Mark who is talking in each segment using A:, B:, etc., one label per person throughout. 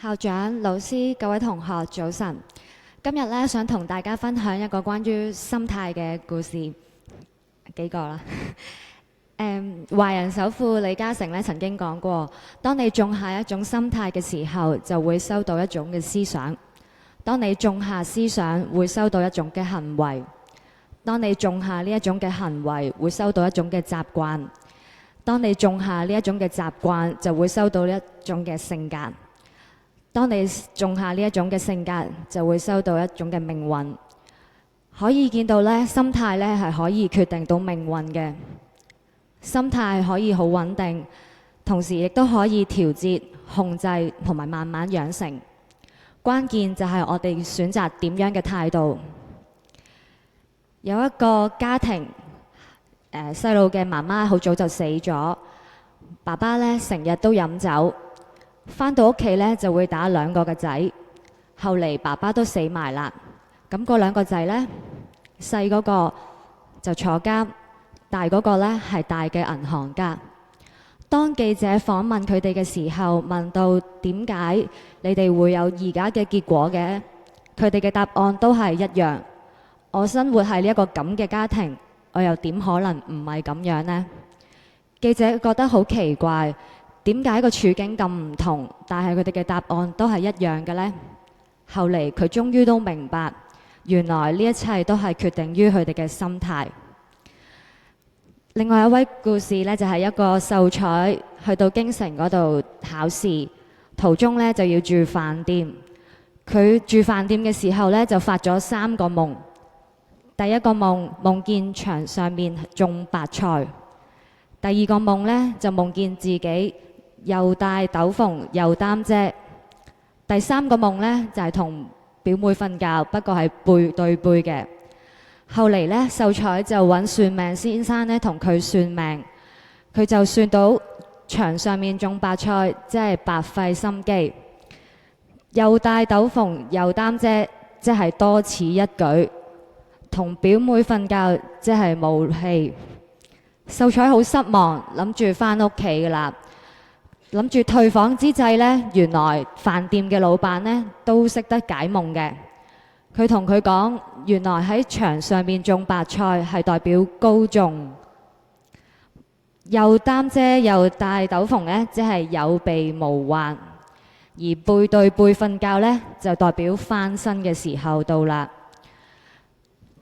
A: 校長、老師、各位同學，早晨。今日咧想同大家分享一個關於心態嘅故事，幾個啦。華人首富李嘉誠咧曾經講過：當你種下一種心態嘅時候，就會收到一種嘅思想；當你種下思想，會收到一種嘅行為；當你種下呢一種嘅行為，會收到一種嘅習慣；當你種下呢一種嘅習慣，就會收到一種嘅性格。當你種下呢一種嘅性格，就會收到一種嘅命運。可以見到呢，心態呢係可以決定到命運嘅。心態可以好穩定，同時亦都可以調節、控制同埋慢慢養成。關鍵就係我哋選擇點樣嘅態度。有一個家庭，細路嘅媽媽好早就死咗，爸爸呢成日都飲酒。返到屋企呢，就會打兩個嘅仔，後嚟爸爸都死埋啦。咁嗰兩個仔呢，細嗰個就坐監，大嗰個呢係大嘅銀行家。當記者訪問佢哋嘅時候，問到點解你哋會有而家嘅結果嘅，佢哋嘅答案都係一樣。我生活喺呢一個咁嘅家庭，我又點可能唔係咁樣呢？記者覺得好奇怪。點解個處境咁唔同，但係佢哋嘅答案都係一樣嘅呢？後嚟佢終於都明白，原來呢一切都係決定於佢哋嘅心態。另外一位故事呢，就係一個秀才去到京城嗰度考試，途中呢就要住飯店。佢住飯店嘅時候呢，就發咗3個夢。第一個夢，夢見牆上面種白菜；第二個夢呢，就夢見自己又戴斗篷又擔遮；第三個夢呢，就係同表妹瞓覺，不過係背對背嘅。後嚟呢，秀才就揾算命先生呢同佢算命，佢就算到牆上面種白菜，即係白費心機；又戴斗篷又擔遮，即係多此一舉；同表妹瞓覺，即係冇戲。秀才好失望，諗住返屋企噶啦。諗住退房之際呢，原來飯店嘅老闆呢都識得解夢嘅。佢同佢講，原來喺牆上面種白菜係代表高中，又擔遮又戴斗篷呢，即係有備無患；而背對背瞓覺呢，就代表翻身嘅時候到啦。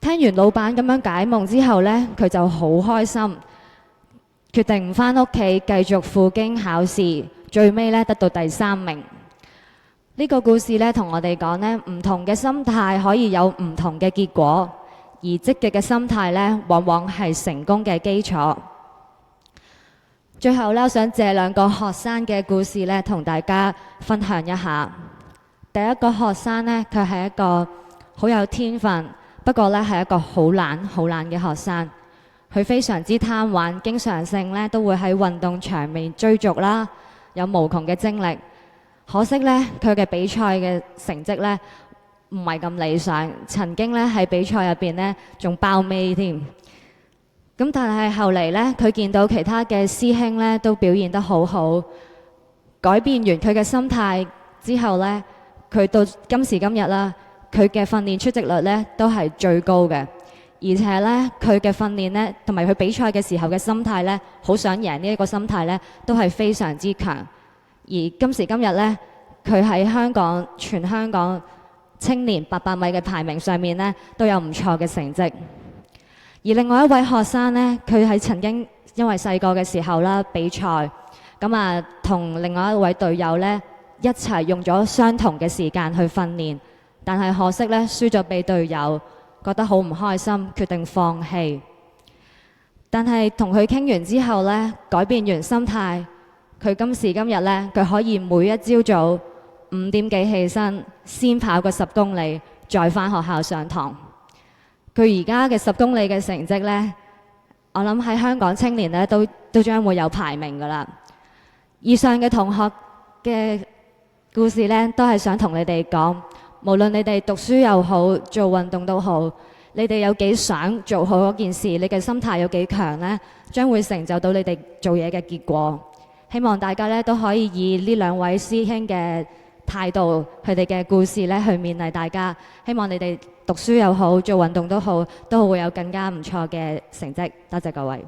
A: 聽完老闆咁樣解夢之後呢，佢就好開心。決定唔返屋企繼續赴京考試，最尾呢得到第3名。呢個故事呢同我哋講呢，唔同嘅心態可以有唔同嘅結果，而積極嘅心態呢往往係成功嘅基礎。最後呢，我想借2個學生嘅故事呢同大家分享一下。第一個學生呢，佢係一個好有天分，不過呢係一個好懶嘅學生。佢非常之貪玩，經常性呢都會喺運動場面追逐啦，有無窮嘅精力。可惜呢，佢嘅比賽嘅成績呢唔係咁理想，曾經呢喺比賽入邊呢仲包尾添。咁但係後嚟呢，佢見到其他嘅師兄呢都表現得好好，改變完佢嘅心態之後呢，佢到今時今日啦，佢嘅訓練出席率呢都係最高嘅。而且呢，佢嘅訓練呢，同埋佢比賽嘅時候嘅心態呢，好想贏呢一個心態呢，都係非常之強。而今時今日呢，佢喺全香港青年800米嘅排名上面呢，都有唔錯嘅成績。而另外一位學生呢，佢係曾經因為細個嘅時候啦比賽，咁啊同另外一位隊友呢，一齊用咗相同嘅時間去訓練，但係可惜呢，輸咗俾隊友。覺得好唔開心，決定放棄。但係同佢傾完之後呢，改變完心態，佢今時今日呢，佢可以每一朝早5點幾起身，先跑個10公里，再返學校上堂。佢而家嘅10公里嘅成績呢，我諗喺香港青年呢都將會有排名㗎喇。以上嘅同學嘅故事呢，都係想同你哋講。無論你哋讀書又好，做運動都好，你哋有幾想做好嗰件事，你嘅心態有幾強呢，將會成就到你哋做嘢嘅結果。希望大家呢都可以以呢2位師兄嘅態度、佢哋嘅故事咧去勉勵大家。希望你哋讀書又好，做運動都好，都會有更加唔錯嘅成績。多謝各位。